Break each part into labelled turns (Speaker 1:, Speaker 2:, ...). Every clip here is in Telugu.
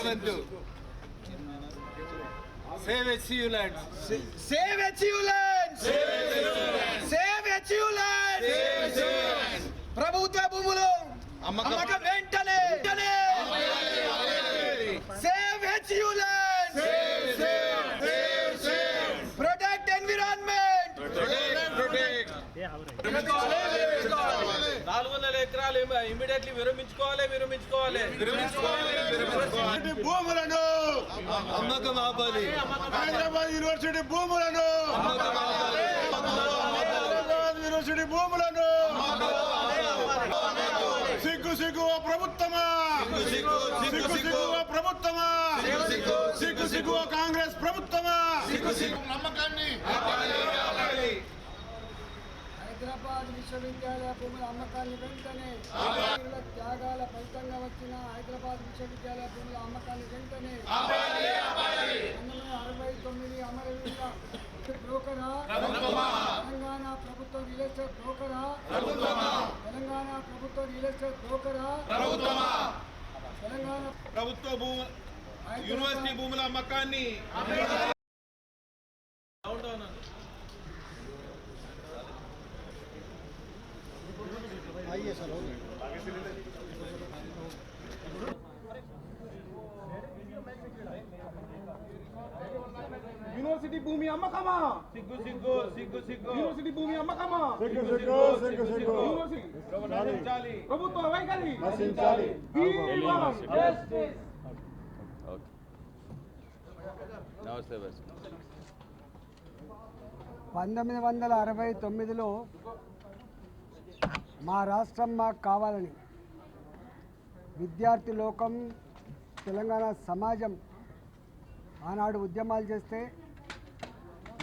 Speaker 1: government. Save HCU lands.
Speaker 2: Save HCU lands. Save HCU lands. ప్రభుత్వ భూములు అమ్మకం వెంటనే. Save HCU lands. Protect environment.
Speaker 1: Protect.
Speaker 3: 400 ఎకరాలు ఇమిడియట్లీ విరమించుకోవాలి.
Speaker 1: భూములను అమ్మకం ఆపాలి. హైదరాబాద్ యూనివర్సిటీ భూములను యూనివర్సిటీ భూములను సిగ్గు ప్రభుత్వమా, ప్రభుత్వమా, సిగ్గు కాంగ్రెస్ ప్రభుత్వమా. నమ్మకాన్ని
Speaker 4: హైదరాబాద్ విశ్వవిద్యాలయ భూముల అమ్మకాన్ని వెంటనే త్యాగాల ఫలితంగా వచ్చిన హైదరాబాద్ విశ్వవిద్యాలయ భూముల అమ్మకాన్ని వెంటనే 1969 అమరవీరుల బ్రోకరా, తెలంగాణ ప్రభుత్వ రియల్ ఎస్టేట్ బ్రోకరా, తెలంగాణ ప్రభుత్వ రియల్ ఎస్టేట్ బ్రోకరా, తెలంగాణ
Speaker 1: ప్రభుత్వ యూనివర్సిటీ భూముల అమ్మకాన్ని యూనివర్సిటీ భూమి అమ్మకమా, సిగ్గు యూనివర్సిటీ భూమి అమ్మకమా, ప్రభుత్వ వైఖరి.
Speaker 4: 1969లో మా రాష్ట్రం మాకు కావాలని విద్యార్థి లోకం, తెలంగాణ సమాజం ఆనాడు ఉద్యమాలు చేస్తే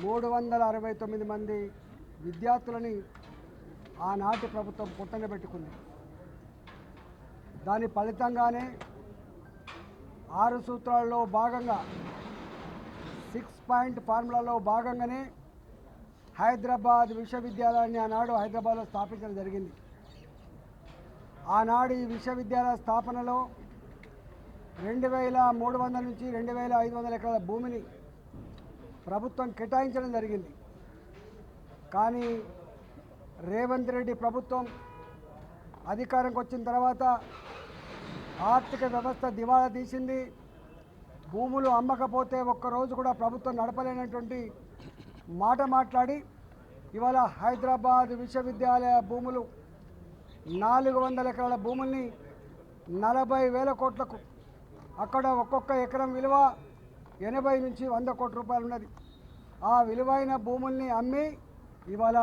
Speaker 4: 369 మంది విద్యార్థులని ఆనాటి ప్రభుత్వం పుట్టన పెట్టుకుంది. దాని ఫలితంగానే 6 సూత్రాల్లో భాగంగా 6 పాయింట్ ఫార్ములాలో భాగంగానే హైదరాబాద్ విశ్వవిద్యాలయాన్ని ఆనాడు హైదరాబాద్లో స్థాపించడం జరిగింది. ఆనాడు ఈ విశ్వవిద్యాలయ స్థాపనలో 2300 నుంచి 2500 ఎకరాల భూమిని ప్రభుత్వం కేటాయించడం జరిగింది. కానీ రేవంత్ రెడ్డి ప్రభుత్వం అధికారంకి వచ్చిన తర్వాత ఆర్థిక వ్యవస్థ దివాళా తీసింది. భూములు అమ్మకపోతే ఒక్కరోజు కూడా ప్రభుత్వం నడపలేనటువంటి మాట మాట్లాడి ఇవాళ హైదరాబాద్ విశ్వవిద్యాలయ భూములు 400 ఎకరాల భూముల్ని 40,000 కోట్లకు, అక్కడ ఒక్కొక్క ఎకరం విలువ 80 నుంచి 100 కోట్ల రూపాయలు ఉన్నది. ఆ విలువైన భూముల్ని అమ్మి ఇవాళ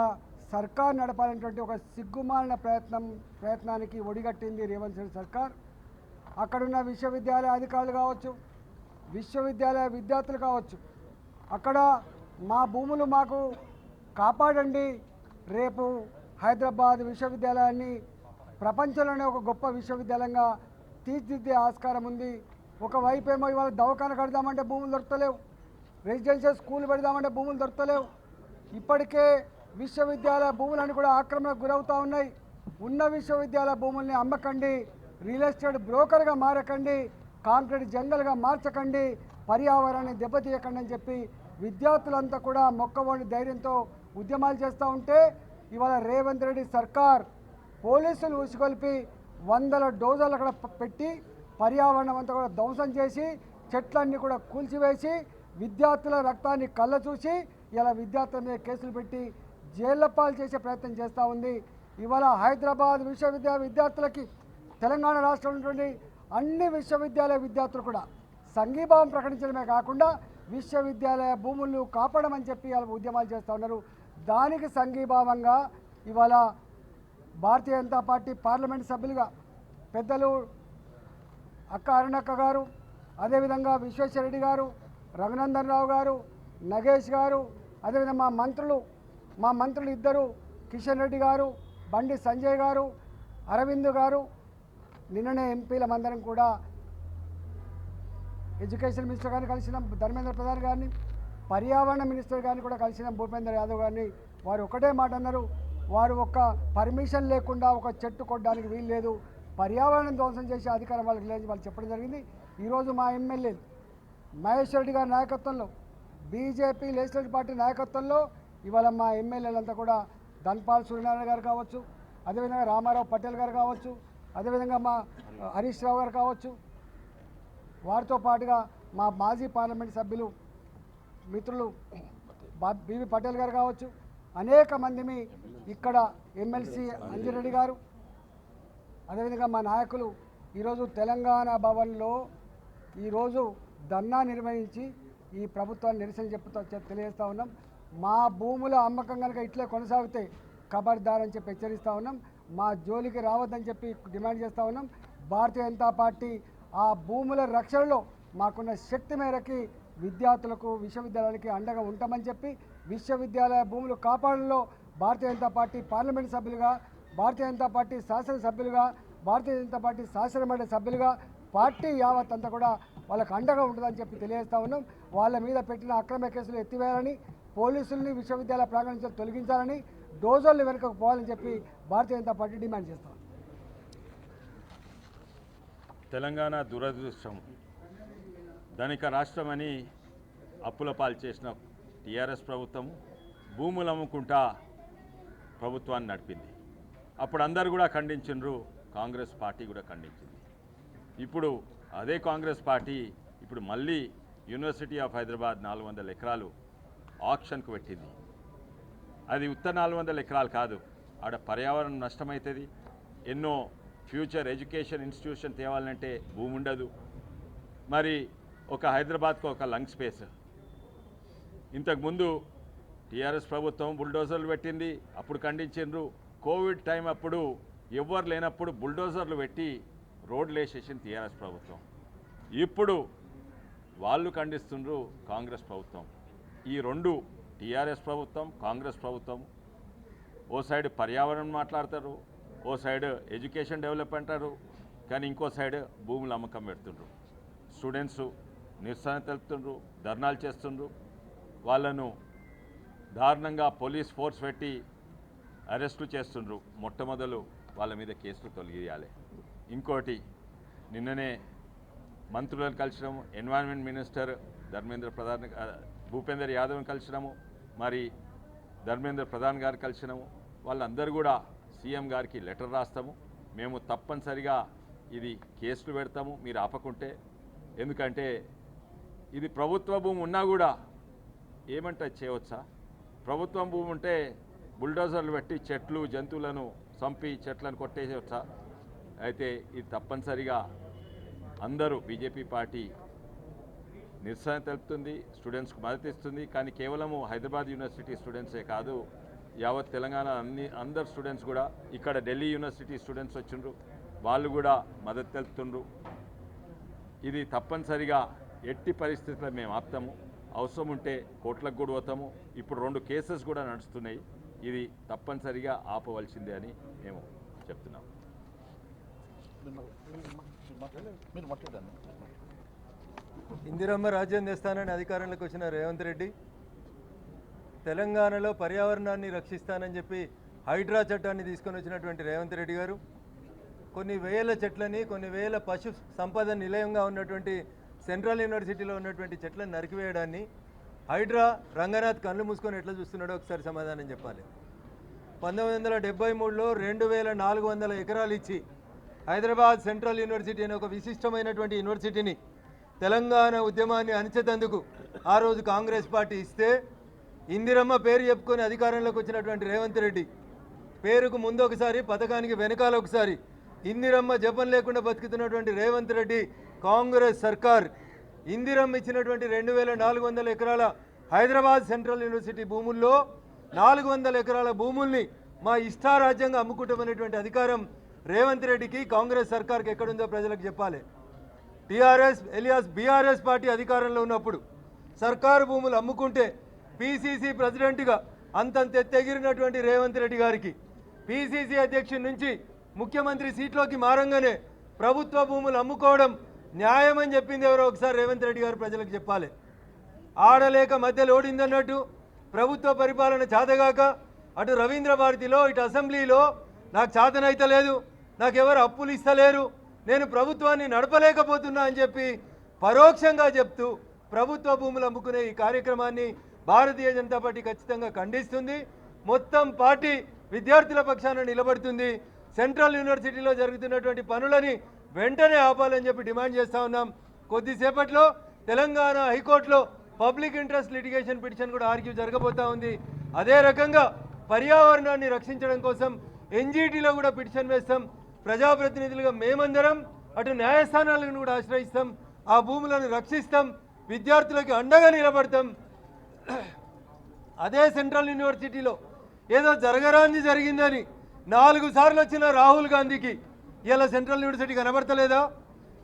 Speaker 4: సర్కార్ నడపాలనేటువంటి ఒక సిగ్గుమాలిన ప్రయత్నానికి ఒడిగట్టింది రేవంత్ రెడ్డి సర్కార్. అక్కడున్న విశ్వవిద్యాలయ అధికారులు కావచ్చు, విశ్వవిద్యాలయ విద్యార్థులు కావచ్చు, అక్కడ మా భూములు మాకు కాపాడండి, రేపు హైదరాబాద్ విశ్వవిద్యాలయాన్ని ప్రపంచంలోనే ఒక గొప్ప విశ్వవిద్యాలయంగా తీర్చిదిద్దే ఆస్కారం ఉంది. ఒకవైపు ఏమో ఇవాళ దవాఖాన కడదామంటే భూములు దొరకలేవు, రెసిడెన్షియల్ స్కూల్ పెడదామంటే భూములు దొరకలేవు. ఇప్పటికే విశ్వవిద్యాలయ భూములన్నీ కూడా ఆక్రమణకు గురవుతూ ఉన్నాయి. ఉన్న విశ్వవిద్యాలయ భూముల్ని అమ్మకండి, రియల్ ఎస్టేట్ బ్రోకర్గా మారకండి, కాంక్రీట్ జంగల్గా మార్చకండి, పర్యావరణాన్ని దెబ్బతీయకండి అని చెప్పి విద్యార్థులంతా కూడా మొక్కవోని ధైర్యంతో ఉద్యమాలు చేస్తూ ఉంటే ఇవాళ రేవంత్ రెడ్డి సర్కార్ పోలీసులు ఉసిగొల్పి 100 డోజర్లు అక్కడ పెట్టి పర్యావరణం అంతా కూడా ధ్వంసం చేసి చెట్లన్నీ కూడా కూల్చివేసి విద్యార్థుల రక్తాన్ని కళ్ళ చూసి ఇలా విద్యార్థుల మీద కేసులు పెట్టి జైళ్ల పాలు చేసే ప్రయత్నం చేస్తూ ఉంది. ఇవాళ హైదరాబాద్ విశ్వవిద్యాలయ విద్యార్థులకి తెలంగాణ రాష్ట్రంలో ఉన్నటువంటి అన్ని విశ్వవిద్యాలయ విద్యార్థులు కూడా సంఘీభావం ప్రకటించడమే కాకుండా విశ్వవిద్యాలయ భూములను కాపాడమని చెప్పి ఇలా ఉద్యమాలు చేస్తూ ఉన్నారు. దానికి సంఘీభావంగా ఇవాళ భారతీయ జనతా పార్టీ పార్లమెంట్ సభ్యులుగా పెద్దలు అక్క అరుణక్క గారు, అదేవిధంగా విశ్వేశ్వరరెడ్డి గారు, రఘునందన్ రావు గారు, నగేష్ గారు, అదేవిధంగా మా మంత్రులు ఇద్దరు కిషన్ రెడ్డి గారు, బండి సంజయ్ గారు, అరవింద్ గారు, నిన్ననే ఎంపీలమందరం కూడా ఎడ్యుకేషన్ మినిస్టర్ గారిని కలిసినాం, ధర్మేంద్ర ప్రధాన్ గారిని, పర్యావరణ మినిస్టర్ గారిని కూడా కలిసినాం, భూపేందర్ యాదవ్ గారిని. వారు ఒకటే మాట అన్నారు, వారు ఒక్క పర్మిషన్ లేకుండా ఒక చెట్టు కొట్టడానికి వీలు లేదు, పర్యావరణం ధ్వంసం చేసే అధికారం వాళ్ళకి లేదని వాళ్ళు చెప్పడం జరిగింది. ఈరోజు మా ఎమ్మెల్యేలు మహేష్ రెడ్డి గారి నాయకత్వంలో బీజేపీ లెజిస్లేటివ్ పార్టీ నాయకత్వంలో ఇవాళ మా ఎమ్మెల్యేలంతా కూడా ధన్పాల్ సూర్యనారాయణ గారు కావచ్చు, అదేవిధంగా రామారావు పటేల్ గారు కావచ్చు, అదేవిధంగా మా హరీష్ రావు గారు కావచ్చు, వారితో పాటుగా మా మాజీ పార్లమెంట్ సభ్యులు మిత్రులు బీవీ పటేల్ గారు కావచ్చు, అనేక మందిని ఇక్కడ ఎమ్మెల్సీ అంజిరెడ్డి గారు, అదేవిధంగా మా నాయకులు ఈరోజు తెలంగాణ భవన్లో ఈరోజు ధర్నా నిర్వహించి ఈ ప్రభుత్వాన్ని నిరసన తెలియజేస్తూ ఉన్నాం. మా భూముల అమ్మకం కనుక ఇట్లే కొనసాగితే ఖబర్దార్ అని చెప్పి హెచ్చరిస్తూ ఉన్నాం. మా జోలికి రావద్దని చెప్పి డిమాండ్ చేస్తూ ఉన్నాం. భారతీయ జనతా పార్టీ ఆ భూముల రక్షణలో మాకున్న శక్తి మేరకి విద్యార్థులకు విశ్వవిద్యాలయాలకి అండగా ఉంటామని చెప్పి విశ్వవిద్యాలయ భూములు కాపాడంలో భారతీయ జనతా పార్టీ పార్లమెంట్ సభ్యులుగా, భారతీయ జనతా పార్టీ శాసనసభ్యులుగా, భారతీయ జనతా పార్టీ శాసనమండలి సభ్యులుగా పార్టీ యావత్ అంతా కూడా వాళ్ళకు అండగా ఉంటుందని చెప్పి తెలియజేస్తూ ఉన్నాం. వాళ్ళ మీద పెట్టిన అక్రమ కేసులు ఎత్తివేయాలని, పోలీసుల్ని విశ్వవిద్యాలయ ప్రాంగణం నుంచి తొలగించాలని, డోజర్లు వెనుకకు పోవాలని చెప్పి భారతీయ జనతా పార్టీ డిమాండ్ చేస్తాం.
Speaker 5: తెలంగాణ దురదృష్టం, ధనిక రాష్ట్రమని అప్పుల పాలు చేసిన టీఆర్ఎస్ ప్రభుత్వం భూములు అమ్ముకుంటా ప్రభుత్వాన్ని నడిపింది. అప్పుడు అందరు కూడా ఖండించిండ్రు, కాంగ్రెస్ పార్టీ కూడా ఖండించింది. ఇప్పుడు అదే కాంగ్రెస్ పార్టీ ఇప్పుడు మళ్ళీ యూనివర్సిటీ ఆఫ్ హైదరాబాద్ 400 ఎకరాలు ఆక్షన్కు పెట్టింది. అది ఉత్త 400 ఎకరాలు కాదు, ఆడ పర్యావరణం నష్టమవుతుంది. ఎన్నో ఫ్యూచర్ ఎడ్యుకేషన్ ఇన్స్టిట్యూషన్ తేవాలంటే భూమి ఉండదు. మరి ఒక హైదరాబాద్కు ఒక లంగ్ స్పేస్. ఇంతకుముందు టీఆర్ఎస్ ప్రభుత్వం బుల్డోజర్లు పెట్టింది, అప్పుడు ఖండించిండ్రు. కోవిడ్ టైం అప్పుడు ఎవ్వరు లేనప్పుడు బుల్డోజర్లు పెట్టి రోడ్లు వేసేసింది టీఆర్ఎస్ ప్రభుత్వం. ఇప్పుడు వాళ్ళు ఖండిస్తుండ్రు కాంగ్రెస్ ప్రభుత్వం. ఈ రెండు టీఆర్ఎస్ ప్రభుత్వం, కాంగ్రెస్ ప్రభుత్వం ఓ సైడ్ పర్యావరణం మాట్లాడతారు, ఓ సైడ్ ఎడ్యుకేషన్ డెవలప్ అంటారు, కానీ ఇంకో సైడ్ భూముల అమ్మకం పెడుతుండ్రు. స్టూడెంట్స్ నిరసన తెలుపుతుండ్రు, ధర్నాలు చేస్తుండ్రు. వాళ్ళను దారుణంగా పోలీస్ ఫోర్స్ పెట్టి అరెస్టు చేస్తుండ్రు. మొట్టమొదలు వాళ్ళ మీద కేసులు తొలగియాలి. ఇంకోటి, నిన్ననే మంత్రులను కలిసినాము, ఎన్వైరన్మెంట్ మినిస్టర్ భూపేందర్ యాదవ్ని కలిసినాము, మరి ధర్మేంద్ర ప్రధాన్ గారు కలిసినాము. వాళ్ళందరూ కూడా సీఎం గారికి లెటర్ రాస్తాము, మేము తప్పనిసరిగా ఇది కేసులు పెడతాము మీరు ఆపకుంటే. ఎందుకంటే ఇది ప్రభుత్వ భూమి ఉన్నా కూడా ఏమంటే చేయవచ్చా? ప్రభుత్వం భూమి ఉంటే బుల్డోజర్లు పెట్టి చెట్లు జంతువులను చంపి చెట్లను కొట్టేయవచ్చా? అయితే ఇది తప్పనిసరిగా అందరూ బీజేపీ పార్టీ నిరసన తెలుపుతుంది, స్టూడెంట్స్కి మద్దతు ఇస్తుంది. కానీ కేవలము హైదరాబాద్ యూనివర్సిటీ స్టూడెంట్సే కాదు, యావత్ తెలంగాణ అందరు స్టూడెంట్స్ కూడా, ఇక్కడ ఢిల్లీ యూనివర్సిటీ స్టూడెంట్స్ వచ్చిండ్రు, వాళ్ళు కూడా మద్దతు తెలుపుతుండ్రు. ఇది తప్పనిసరిగా ఎట్టి పరిస్థితుల్లో మేము ఆపుతాము, అవసరం ఉంటే కోర్టులకు కూడా పోతాము. ఇప్పుడు 2 కేసెస్ కూడా నడుస్తున్నాయి, ఇది తప్పనిసరిగా ఆపవలసిందే అని మేము చెప్తున్నాము.
Speaker 6: ఇందిరమ్మ రాజ్యం తెస్తానని అధికారంలోకి వచ్చిన రేవంత్ రెడ్డి తెలంగాణలో పర్యావరణాన్ని రక్షిస్తానని చెప్పి హైడ్రా చట్టాన్ని తీసుకొని వచ్చినటువంటి రేవంత్ రెడ్డి గారు కొన్ని వేల చెట్లని, కొన్ని వేల పశు సంపద నిలయంగా ఉన్నటువంటి సెంట్రల్ యూనివర్సిటీలో ఉన్నటువంటి చెట్లను నరికివేయడాన్ని హైడ్రా రంగనాథ్ కళ్ళు మూసుకొని ఎట్లా చూస్తున్నాడో ఒకసారి సమాధానం చెప్పాలి. 1973లో 2400 ఎకరాలు ఇచ్చి హైదరాబాద్ సెంట్రల్ యూనివర్సిటీ అనే ఒక విశిష్టమైనటువంటి యూనివర్సిటీని తెలంగాణ ఉద్యమాన్ని అణిచేందుకు ఆ రోజు కాంగ్రెస్ పార్టీ ఇస్తే, ఇందిరమ్మ పేరు చెప్పుకొని అధికారంలోకి వచ్చినటువంటి రేవంత్ రెడ్డి పేరుకు ముందు ఒకసారి, పథకానికి వెనకాల ఒకసారి, ఇందిరమ్మ జపం లేకుండా బతుకుతున్నటువంటి రేవంత్ రెడ్డి కాంగ్రెస్ సర్కార్ ఇందిరమ్మ ఇచ్చినటువంటి 2400 ఎకరాల హైదరాబాద్ సెంట్రల్ యూనివర్సిటీ భూముల్లో 400 ఎకరాల భూముల్ని మా ఇష్టారాజ్యంగా అమ్ముకుంటామనేటువంటి అధికారం రేవంత్ రెడ్డికి, కాంగ్రెస్ సర్కార్కి ఎక్కడుందో ప్రజలకు చెప్పాలి. టీఆర్ఎస్ ఎలియాస్ బీఆర్ఎస్ పార్టీ అధికారంలో ఉన్నప్పుడు సర్కారు భూములు అమ్ముకుంటే పీసీసీ ప్రెసిడెంట్గా అంతంత ఎగిరినటువంటి రేవంత్ రెడ్డి గారికి పీసీసీ అధ్యక్షుడి నుంచి ముఖ్యమంత్రి సీట్లోకి మారంగానే ప్రభుత్వ భూములు అమ్ముకోవడం న్యాయమని చెప్పింది ఎవరో ఒకసారి రేవంత్ రెడ్డి గారు ప్రజలకు చెప్పాలి. ఆడలేక మధ్యలో ఓడిందన్నట్టు ప్రభుత్వ పరిపాలన చాతగాక అటు రవీంద్ర భారతిలో ఇటు అసెంబ్లీలో నాకు చాతనైతే లేదు, నాకెవరు అప్పులు ఇస్తలేరు, నేను ప్రభుత్వాన్ని నడపలేకపోతున్నా అని చెప్పి పరోక్షంగా చెప్తూ ప్రభుత్వ భూములు అమ్ముకునే ఈ కార్యక్రమాన్ని భారతీయ జనతా పార్టీ ఖచ్చితంగా ఖండిస్తుంది. మొత్తం పార్టీ విద్యార్థుల పక్షాన నిలబడుతుంది. సెంట్రల్ యూనివర్సిటీలో జరుగుతున్నటువంటి పనులని వెంటనే ఆపాలని చెప్పి డిమాండ్ చేస్తూ ఉన్నాం. కొద్దిసేపట్లో తెలంగాణ హైకోర్టులో పబ్లిక్ ఇంట్రెస్ట్ లిటిగేషన్ పిటిషన్ కూడా ఆర్గ్యూ జరగబోతా ఉంది. అదే రకంగా పర్యావరణాన్ని రక్షించడం కోసం ఎన్జీటీలో కూడా పిటిషన్ వేస్తాం. ప్రజాప్రతినిధులుగా మేమందరం అటు న్యాయస్థానాలను కూడా ఆశ్రయిస్తాం. ఆ భూములను రక్షిస్తాం, విద్యార్థులకు అండగా నిలబడతాం. అదే సెంట్రల్ యూనివర్సిటీలో ఏదో జరగరాంది జరిగిందని 4 సార్లు వచ్చిన రాహుల్ గాంధీకి ఇలా సెంట్రల్ యూనివర్సిటీ కనబడతలేదా?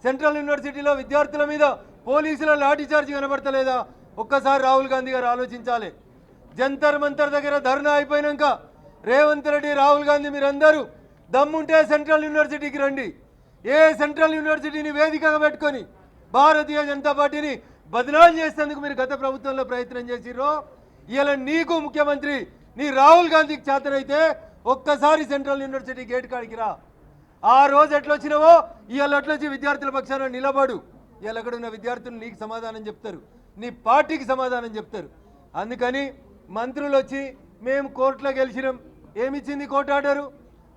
Speaker 6: సెంట్రల్ యూనివర్సిటీలో విద్యార్థుల మీద పోలీసుల లాఠీచార్జ్ కనబడతలేదా? ఒక్కసారి రాహుల్ గాంధీ గారు ఆలోచించాలి. జంతర్ మంతర్ దగ్గర ధర్నా అయిపోయినాక రేవంత్ రెడ్డి, రాహుల్ గాంధీ మీరందరూ దమ్ముంటే సెంట్రల్ యూనివర్సిటీకి రండి. ఏ సెంట్రల్ యూనివర్సిటీని వేదికగా పెట్టుకొని భారతీయ జనతా పార్టీని బదనాలు చేసేందుకు మీరు గత ప్రభుత్వంలో ప్రయత్నం చేసిర్రో, ఇలా నీకు ముఖ్యమంత్రి నీ రాహుల్ గాంధీకి చేతనైతే ఒక్కసారి సెంట్రల్ యూనివర్సిటీ గేట్ కాడికి రా. ఆ రోజు ఎట్లొచ్చినావో ఇవాళ అట్లొచ్చి విద్యార్థుల పక్షాన నిలబడు. ఇవాళ అక్కడ ఉన్న విద్యార్థులు నీకు సమాధానం చెప్తారు, నీ పార్టీకి సమాధానం చెప్తారు. అందుకని మంత్రులు వచ్చి మేము కోర్టులో గెలిచినాం, ఏమిచ్చింది కోర్టు ఆర్డరు?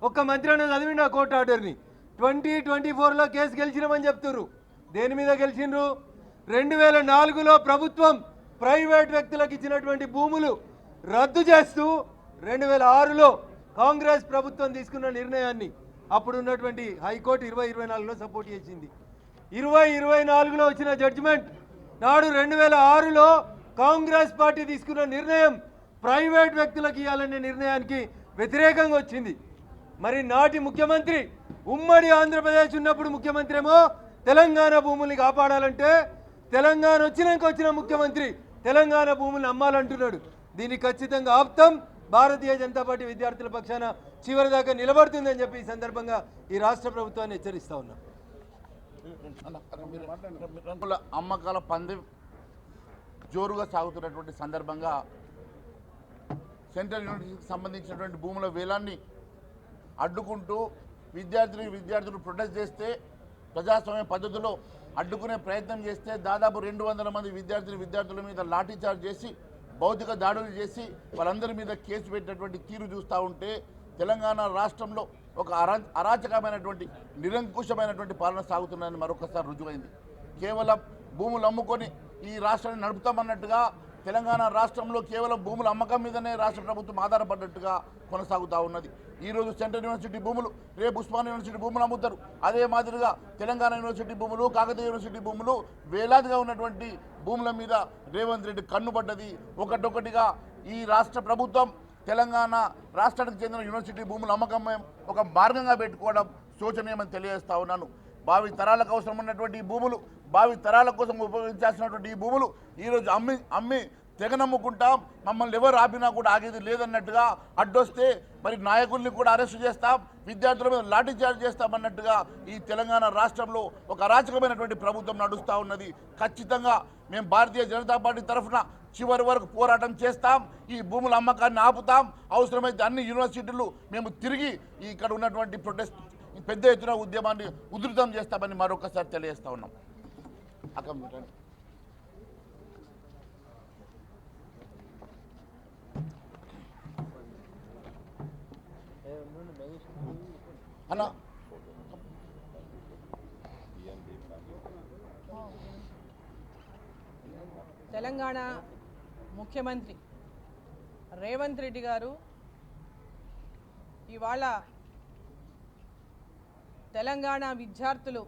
Speaker 6: ఒక్క మంత్రి అన్న చదివిండి ఆ కోర్టు ఆర్డర్ని. 2024లో కేసు గెలిచినామని చెప్తున్నారు. దేని మీద గెలిచిండ్రు? 2004లో ప్రభుత్వం ప్రైవేట్ వ్యక్తులకు ఇచ్చినటువంటి భూములు రద్దు చేస్తూ 2006లో కాంగ్రెస్ ప్రభుత్వం తీసుకున్న నిర్ణయాన్ని అప్పుడు ఉన్నటువంటి హైకోర్టు 2024లో సపోర్ట్ చేసింది. 2024లో వచ్చిన జడ్జిమెంట్ నాడు 2006లో కాంగ్రెస్ పార్టీ తీసుకున్న నిర్ణయం ప్రైవేట్ వ్యక్తులకు ఇవ్వాలనే నిర్ణయానికి వ్యతిరేకంగా వచ్చింది. మరి నాటి ముఖ్యమంత్రి ఉమ్మడి ఆంధ్రప్రదేశ్ ఉన్నప్పుడు ముఖ్యమంత్రి ఏమో తెలంగాణ భూముల్ని కాపాడాలంటే, తెలంగాణ వచ్చిన ముఖ్యమంత్రి తెలంగాణ భూముల్ని అమ్మాలంటున్నాడు. దీన్ని ఖచ్చితంగా ఆప్తం. భారతీయ జనతా పార్టీ విద్యార్థుల పక్షాన చివరిదాకా నిలబడుతుందని చెప్పి ఈ సందర్భంగా ఈ రాష్ట్ర ప్రభుత్వాన్ని హెచ్చరిస్తా ఉన్నాం.
Speaker 1: అమ్మకాల పందెం జోరుగా సాగుతున్నటువంటి సందర్భంగా సెంట్రల్ యూనివర్సిటీకి సంబంధించినటువంటి భూముల వేలాన్ని అడ్డుకుంటూ విద్యార్థులు ప్రొటెస్ట్ చేస్తే, ప్రజాస్వామ్య పద్ధతిలో అడ్డుకునే ప్రయత్నం చేస్తే దాదాపు 200 మంది విద్యార్థుల మీద లాఠీచార్జ్ చేసి భౌతిక దాడులు చేసి వాళ్ళందరి మీద కేసు పెట్టినటువంటి తీరు చూస్తూ ఉంటే తెలంగాణ రాష్ట్రంలో ఒక అరాచకమైనటువంటి నిరంకుశమైనటువంటి పాలన సాగుతుందని మరొకసారి రుజువైంది. కేవలం భూములు అమ్ముకొని ఈ రాష్ట్రాన్ని నడుపుతామన్నట్టుగా తెలంగాణ రాష్ట్రంలో కేవలం భూముల అమ్మకం మీదనే రాష్ట్ర ప్రభుత్వం ఆధారపడ్డట్టుగా కొనసాగుతూ ఉన్నది. ఈరోజు సెంట్రల్ యూనివర్సిటీ భూములు, రేపు ఉస్మానియా యూనివర్సిటీ భూములు అమ్ముతారు. అదే మాదిరిగా తెలంగాణ యూనివర్సిటీ భూములు, కాకతీయ యూనివర్సిటీ భూములు, వేలాదిగా ఉన్నటువంటి భూముల మీద రేవంత్ రెడ్డి కన్నుపడ్డది. ఒకటొకటిగా ఈ రాష్ట్ర ప్రభుత్వం తెలంగాణ రాష్ట్రానికి చెందిన యూనివర్సిటీ భూముల అమ్మకం ఒక మార్గంగా పెట్టుకోవడం శోచనీయమని తెలియజేస్తా ఉన్నాను. భావి తరాలకు అవసరం ఉన్నటువంటి ఈ భూములు, భావి తరాల కోసం ఉపయోగించాల్సినటువంటి ఈ భూములు ఈరోజు అమ్మి తెగనమ్ముకుంటాం, మమ్మల్ని ఎవరు ఆపినా కూడా ఆగేది లేదన్నట్టుగా అడ్డొస్తే మరి నాయకుల్ని కూడా అరెస్టు చేస్తాం, విద్యార్థుల మీద లాఠీచార్జ్ చేస్తామన్నట్టుగా ఈ తెలంగాణ రాష్ట్రంలో ఒక అరాచకమైనటువంటి ప్రభుత్వం నడుస్తూ ఉన్నది. ఖచ్చితంగా మేము భారతీయ జనతా పార్టీ తరఫున చివరి వరకు పోరాటం చేస్తాం. ఈ భూముల అమ్మకాన్ని ఆపుతాం. అవసరమైతే అన్ని యూనివర్సిటీలు మేము తిరిగి ఇక్కడ ఉన్నటువంటి ప్రొటెస్ట్ పెద్ద ఎత్తున ఉద్యమాన్ని ఉధృతం చేస్తామని మరొకసారి తెలియజేస్తా ఉన్నాం. అన్న
Speaker 7: తెలంగాణ ముఖ్యమంత్రి రేవంత్ రెడ్డి గారు ఇవాళ తెలంగాణ విద్యార్థులు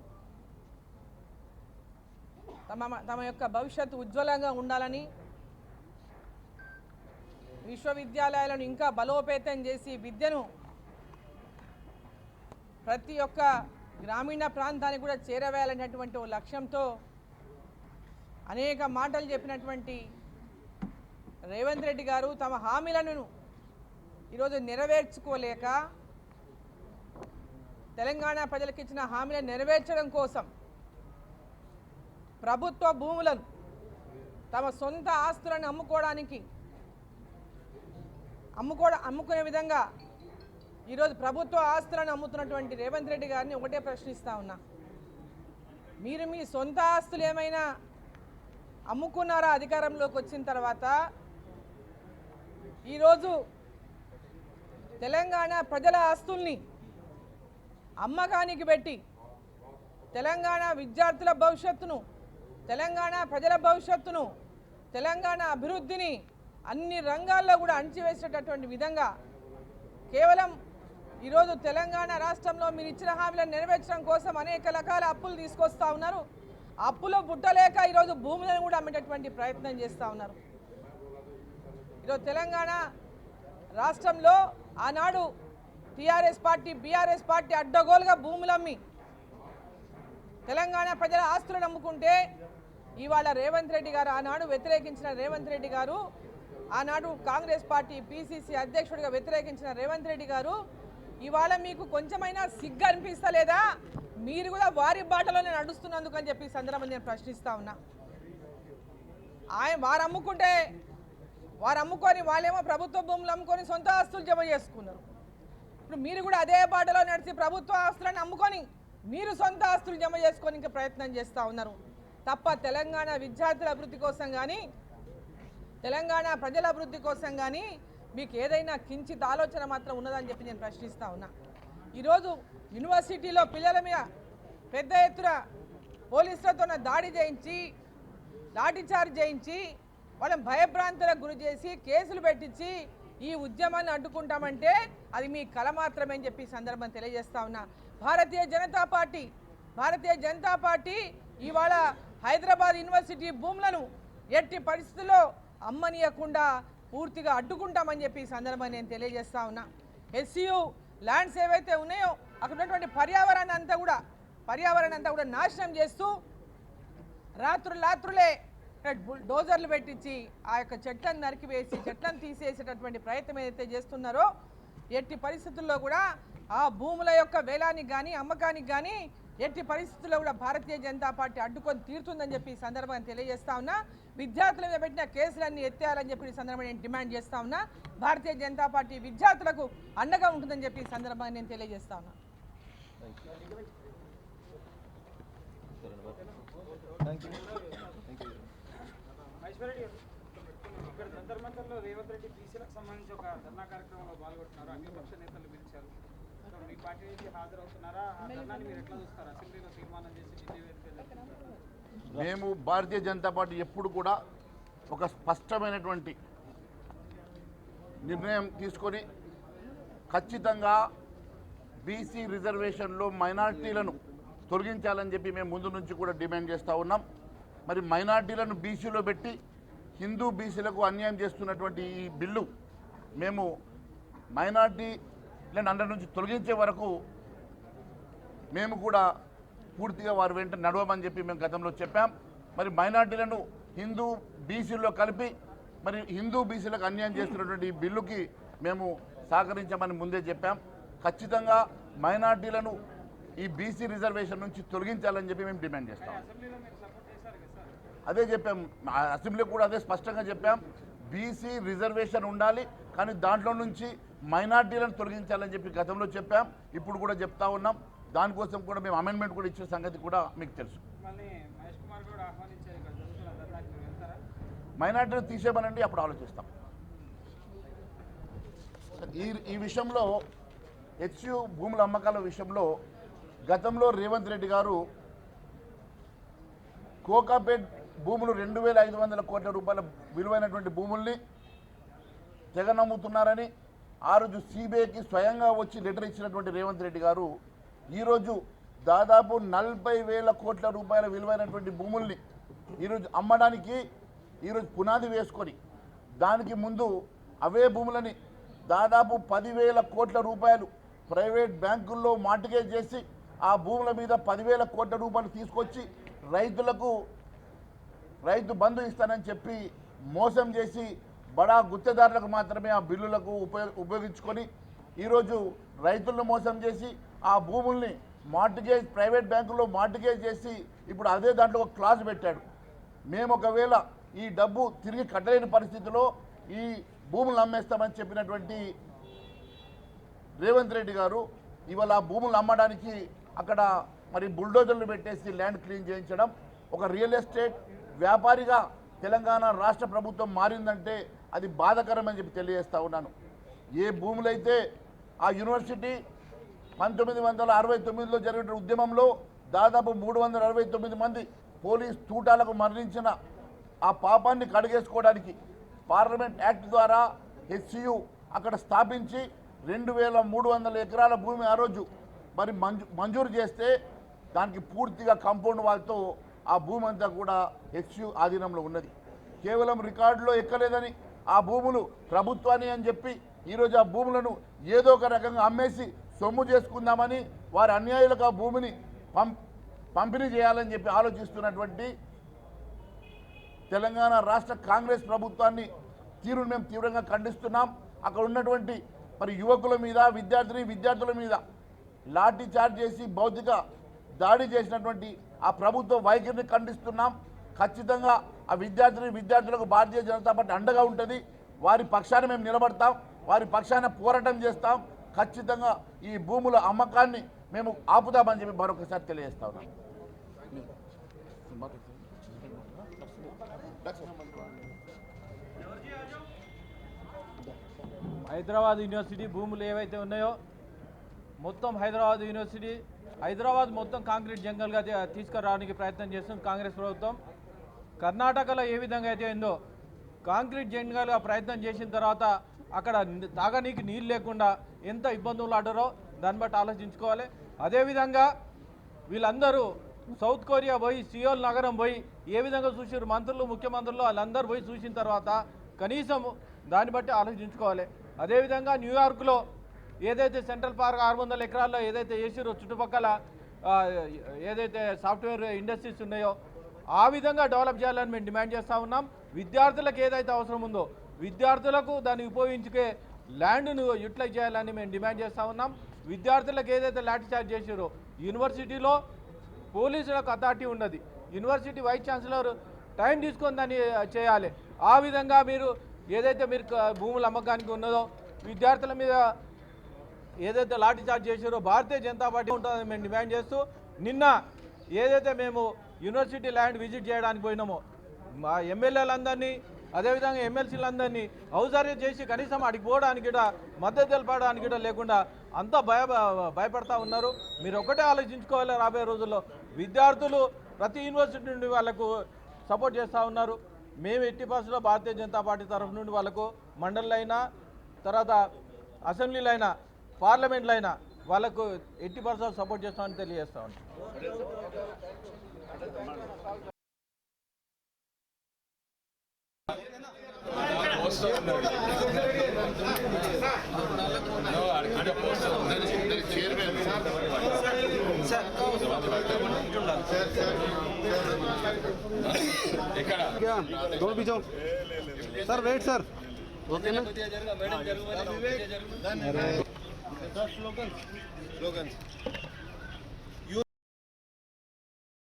Speaker 7: తమ యొక్క భవిష్యత్తు ఉజ్వలంగా ఉండాలని, విశ్వవిద్యాలయాలను ఇంకా బలోపేతం చేసి విద్యను ప్రతి ఒక్క గ్రామీణ ప్రాంతానికి కూడా చేరవేయాలనేటువంటి ఓ లక్ష్యంతో అనేక మాటలు చెప్పినటువంటి రేవంత్ రెడ్డి గారు తమ హామీలను ఈరోజు నెరవేర్చుకోలేక, తెలంగాణ ప్రజలకు ఇచ్చిన హామీలను నెరవేర్చడం కోసం ప్రభుత్వ భూములను తమ సొంత ఆస్తులను అమ్ముకునే విధంగా ఈరోజు ప్రభుత్వ ఆస్తులను అమ్ముతున్నటువంటి రేవంత్ రెడ్డి గారిని ఒకటే ప్రశ్నిస్తా ఉన్నా. మీరు మీ సొంత ఆస్తులు ఏమైనా అమ్ముకున్నారా అధికారంలోకి వచ్చిన తర్వాత? ఈరోజు తెలంగాణ ప్రజల ఆస్తుల్ని అమ్మకానికి పెట్టి తెలంగాణ విద్యార్థుల భవిష్యత్తును, తెలంగాణ ప్రజల భవిష్యత్తును, తెలంగాణ అభివృద్ధిని అన్ని రంగాల్లో కూడా అణచివేసేటటువంటి విధంగా కేవలం ఈరోజు తెలంగాణ రాష్ట్రంలో మీరు ఇచ్చిన హామీలను నెరవేర్చడం కోసం అనేక రకాల అప్పులు తీసుకొస్తా ఉన్నారు. అప్పులో బుట్టలేక ఈరోజు భూములను కూడా అమ్మేటటువంటి ప్రయత్నం చేస్తూ ఉన్నారు. ఈరోజు తెలంగాణ రాష్ట్రంలో ఆనాడు టీఆర్ఎస్ పార్టీ, బీఆర్ఎస్ పార్టీ అడ్డగోలుగా భూములు అమ్మి తెలంగాణ ప్రజల ఆస్తులను అమ్ముకుంటే ఇవాళ రేవంత్ రెడ్డి గారు, ఆనాడు వ్యతిరేకించిన రేవంత్ రెడ్డి గారు, ఆనాడు కాంగ్రెస్ పార్టీ పిసిసి అధ్యక్షుడిగా వ్యతిరేకించిన రేవంత్ రెడ్డి గారు ఇవాళ మీకు కొంచెమైనా సిగ్గు అనిపిస్తలేదా? మీరు కూడా వారి బాటలోనే నడుస్తున్నందుకు అని చెప్పి సందర్భంగా నేను ప్రశ్నిస్తా ఉన్నా. వారు అమ్ముకొని వాళ్ళేమో ప్రభుత్వ భూములు అమ్ముకొని సొంత ఆస్తులు జమ చేసుకున్నారు. ఇప్పుడు మీరు కూడా అదే బాటలో నడిచి ప్రభుత్వ ఆస్తులను అమ్ముకొని మీరు సొంత ఆస్తులు జమ చేసుకొని ఇంకా ప్రయత్నం చేస్తూ ఉన్నారు తప్ప తెలంగాణ విద్యార్థుల అభివృద్ధి కోసం కానీ, తెలంగాణ ప్రజల అభివృద్ధి కోసం కానీ మీకు ఏదైనా కించిత్ ఆలోచన మాత్రం ఉన్నదని చెప్పి నేను ప్రశ్నిస్తూ ఉన్నా. ఈరోజు యూనివర్సిటీలో పిల్లల మీద పెద్ద ఎత్తున పోలీసులతో దాడి చేయించి, లాఠీచార్జ్ చేయించి, వాళ్ళని భయభ్రాంతులకు గురి చేసి కేసులు పెట్టించి ఈ ఉద్యమాన్ని అడ్డుకుంటామంటే అది మీ కళ మాత్రమే అని చెప్పి సందర్భం తెలియజేస్తా ఉన్నా. భారతీయ జనతా పార్టీ ఇవాళ హైదరాబాద్ యూనివర్సిటీ భూములను ఎట్టి పరిస్థితుల్లో అమ్మనీయకుండా పూర్తిగా అడ్డుకుంటామని చెప్పి సందర్భంగా నేను తెలియజేస్తా ఉన్నా. ఎస్సీయూ ల్యాండ్స్ ఏవైతే ఉన్నాయో అక్కడ ఉన్నటువంటి పర్యావరణాన్ని అంతా కూడా నాశనం చేస్తూ రాత్రులే డోజర్లు పెట్టించి ఆ యొక్క చెట్లను నరికివేసి చెట్లను తీసేసేటటువంటి ప్రయత్నం ఏదైతే చేస్తున్నారో ఎట్టి పరిస్థితుల్లో కూడా ఆ భూముల యొక్క వేలానికి కానీ అమ్మకానికి కానీ ఎట్టి పరిస్థితుల్లో కూడా భారతీయ జనతా పార్టీ అడ్డుకొని తీరుతుందని చెప్పి ఈ సందర్భంగా తెలియజేస్తా ఉన్నా. విద్యార్థుల మీద పెట్టిన కేసులన్నీ ఎత్తేయాలని చెప్పి ఈ సందర్భంగా నేను డిమాండ్ చేస్తా ఉన్నా. భారతీయ జనతా పార్టీ విద్యార్థులకు అండగా ఉంటుందని చెప్పి ఈ సందర్భంగా నేను తెలియజేస్తా ఉన్నా.
Speaker 8: ఇక్కడ జంతర్ మంతర్లో రేవంత్ రెడ్డి బీసీలకు సంబంధించి ఒక ధర్నా కార్యక్రమంలో పాల్గొంటున్నారు. అఖిలపక్ష నేతలు పిలిచారు. మీ పార్టీ నుంచి హాజరవుతున్నారా? ఆ ధర్నాన్ని మీరు ఎట్లా చూస్తారు? అసెంబ్లీలో తీర్మానం చేసి
Speaker 1: మేము భారతీయ జనతా పార్టీ ఎప్పుడు కూడా ఒక స్పష్టమైనటువంటి నిర్ణయం తీసుకొని ఖచ్చితంగా బీసీ రిజర్వేషన్లో మైనార్టీలను తొలగించాలని చెప్పి మేము ముందు నుంచి కూడా డిమాండ్ చేస్తూ ఉన్నాం. మరి మైనార్టీలను బీసీలో పెట్టి హిందూ బీసీలకు అన్యాయం చేస్తున్నటువంటి ఈ బిల్లు మేము మైనార్టీలను అందరి నుంచి తొలగించే వరకు మేము కూడా పూర్తిగా వారి వెంట నడవమని చెప్పి మేము గతంలో చెప్పాం. మరి మైనార్టీలను హిందూ బీసీల్లో కలిపి మరి హిందూ బీసీలకు అన్యాయం చేస్తున్నటువంటి ఈ బిల్లుకి మేము సహకరించామని ముందే చెప్పాం. ఖచ్చితంగా మైనార్టీలను ఈ బీసీ రిజర్వేషన్ నుంచి తొలగించాలని చెప్పి మేము డిమాండ్ చేస్తాం. అదే చెప్పాం, అసెంబ్లీ కూడా అదే స్పష్టంగా చెప్పాం. బీసీ రిజర్వేషన్ ఉండాలి, కానీ దాంట్లో నుంచి మైనార్టీలను తొలగించాలని చెప్పి గతంలో చెప్పాం, ఇప్పుడు కూడా చెప్తా ఉన్నాం. దానికోసం కూడా మేము అమెండ్మెంట్ కూడా ఇచ్చే సంగతి కూడా మీకు తెలుసు. మైనార్టీలను తీసేమనండి, అప్పుడు ఆలోచిస్తాం. ఈ విషయంలో హెచ్యూ భూముల అమ్మకాల విషయంలో గతంలో రేవంత్ రెడ్డి గారు కోకాపేట్ భూములు 2,500 కోట్ల రూపాయల విలువైనటువంటి భూముల్ని తెగనమ్ముతున్నారని ఆ రోజు సిబిఐకి స్వయంగా వచ్చి లెటర్ ఇచ్చినటువంటి రేవంత్ రెడ్డి గారు ఈరోజు దాదాపు 40,000 కోట్ల రూపాయల విలువైనటువంటి భూముల్ని ఈరోజు అమ్మడానికి ఈరోజు పునాది వేసుకొని దానికి ముందు అవే భూములని దాదాపు 10,000 కోట్ల రూపాయలు ప్రైవేట్ బ్యాంకుల్లో మార్టిగేజ్ చేసి ఆ భూముల మీద 10,000 కోట్ల రూపాయలు తీసుకొచ్చి రైతు బంధు ఇస్తానని చెప్పి మోసం చేసి బడా గుత్తేదారులకు మాత్రమే ఆ బిల్లులకు ఉపయోగించుకొని ఈరోజు రైతులను మోసం చేసి ఆ భూముల్ని మార్టిగేజ్ ప్రైవేట్ బ్యాంకుల్లో మార్టిగేజ్ చేసి ఇప్పుడు అదే దాంట్లో ఒక క్లాజ్ పెట్టాడు. మేము ఒకవేళ ఈ డబ్బు తిరిగి కట్టలేని పరిస్థితిలో ఈ భూములు అమ్మేస్తామని చెప్పినటువంటి రేవంత్ రెడ్డి గారు ఇవాళ ఆ భూములు అమ్మడానికి అక్కడ మరి బుల్డోజర్లు పెట్టేసి ల్యాండ్ క్లీన్ చేయించడం, ఒక రియల్ ఎస్టేట్ వ్యాపారిగా తెలంగాణ రాష్ట్ర ప్రభుత్వం మారిందంటే అది బాధాకరమని చెప్పి తెలియజేస్తా ఉన్నాను. ఏ భూములైతే ఆ యూనివర్సిటీ 1969లో జరిగిన ఉద్యమంలో దాదాపు 369 మంది పోలీస్ తూటాలకు మరణించిన ఆ పాపాన్ని కడిగేసుకోవడానికి పార్లమెంట్ యాక్ట్ ద్వారా హెచ్సియు అక్కడ స్థాపించి 2300 ఎకరాల భూమి ఆ రోజు మరి మంజూరు చేస్తే దానికి పూర్తిగా కాంపౌండ్ వాళ్ళతో ఆ భూమి అంతా కూడా హెచ్సియు ఆధీనంలో ఉన్నది. కేవలం రికార్డులో ఎక్కలేదని ఆ భూములు ప్రభుత్వాన్ని అని చెప్పి ఈరోజు ఆ భూములను ఏదో ఒక రకంగా అమ్మేసి సొమ్ము చేసుకుందామని వారి అన్యాయులకు ఆ భూమిని పంపిణీ చేయాలని చెప్పి ఆలోచిస్తున్నటువంటి తెలంగాణ రాష్ట్ర కాంగ్రెస్ ప్రభుత్వాన్ని తీరును మేము తీవ్రంగా ఖండిస్తున్నాం. అక్కడ ఉన్నటువంటి మరి యువకుల మీద విద్యార్థుల మీద లాఠీ చార్జ్ చేసి భౌతిక దాడి చేసినటువంటి ఆ ప్రభుత్వ వైఖరిని ఖండిస్తున్నాం. ఖచ్చితంగా ఆ విద్యార్థులకు భారతీయ జనతా పార్టీ అండగా ఉంటుంది. వారి పక్షాన మేము నిలబడతాం, వారి పక్షాన పోరాటం చేస్తాం. ఖచ్చితంగా ఈ భూముల అమ్మకాన్ని మేము ఆపుదామని చెప్పి మరొకసారి తెలియజేస్తా ఉన్నాం.
Speaker 3: హైదరాబాద్ యూనివర్సిటీ భూములు ఏవైతే ఉన్నాయో మొత్తం హైదరాబాద్ మొత్తం కాంక్రీట్ జంగల్గా తీసుకురావడానికి ప్రయత్నం చేస్తుంది కాంగ్రెస్ ప్రభుత్వం. కర్ణాటకలో ఏ విధంగా అయితే ఉందో కాంక్రీట్ జంగల్గా ప్రయత్నం చేసిన తర్వాత అక్కడ తాగనీకి నీళ్ళు లేకుండా ఎంత ఇబ్బందులు ఆడారో దాన్ని బట్టి ఆలోచించుకోవాలి. అదేవిధంగా వీళ్ళందరూ సౌత్ కొరియా పోయి సియోల్ నగరం పోయి ఏ విధంగా చూసారు మంత్రులు ముఖ్యమంత్రులు వాళ్ళందరూ పోయి చూసిన తర్వాత కనీసం దాన్ని బట్టి ఆలోచించుకోవాలి. అదేవిధంగా న్యూయార్క్లో ఏదైతే సెంట్రల్ పార్క్ 600 ఎకరాల్లో ఏదైతే చేసిరో చుట్టుపక్కల ఏదైతే సాఫ్ట్వేర్ ఇండస్ట్రీస్ ఉన్నాయో ఆ విధంగా డెవలప్ చేయాలని మేము డిమాండ్ చేస్తూ ఉన్నాం. విద్యార్థులకు ఏదైతే అవసరం ఉందో విద్యార్థులకు దాన్ని ఉపయోగించుకే ల్యాండ్ను యూటిలైజ్ చేయాలని మేము డిమాండ్ చేస్తూ ఉన్నాం. విద్యార్థులకు ఏదైతే లాఠీ చార్జ్ చేసారో యూనివర్సిటీలో పోలీసులకు అథారిటీ ఉన్నది, యూనివర్సిటీ వైస్ ఛాన్సలర్ టైం తీసుకొని దాన్ని చేయాలి. ఆ విధంగా మీరు ఏదైతే మీరు భూముల అమ్మకానికి ఉన్నదో విద్యార్థుల మీద ఏదైతే లాఠీ చార్జ్ చేసారో భారతీయ జనతా పార్టీ ఉంటుందని మేము డిమాండ్ చేస్తూ నిన్న ఏదైతే మేము యూనివర్సిటీ ల్యాండ్ విజిట్ చేయడానికి పోయినామో మా ఎమ్మెల్యేలందరినీ అదేవిధంగా ఎమ్మెల్సీలందరినీ ఔదార్యం చేసి కనీసం అడిగి పోవడానికి కూడా మద్దతు తెలపడానికి కూడా లేకుండా అంతా భయపడతా ఉన్నారు. మీరు ఒకటే ఆలోచించుకోవాలి, రాబోయే రోజుల్లో విద్యార్థులు ప్రతి యూనివర్సిటీ నుండి వాళ్ళకు సపోర్ట్ చేస్తూ ఉన్నారు. మేము ఎట్టి పరిస్థితుల్లో భారతీయ జనతా పార్టీ తరఫు నుండి వాళ్ళకు మండలిలో అయినా తర్వాత అసెంబ్లీలో అయినా పార్లమెంట్లో అయినా వాళ్ళకు ఎట్టి పరిస్థితుల్లో సపోర్ట్ చేస్తామని తెలియజేస్తా ఉన్నాం.
Speaker 2: सर वेट सर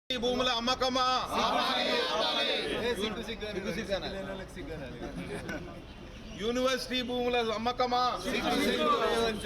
Speaker 2: భూముల అమ్మకమా యూనివర్సిటీ భూముల అమ్మకమా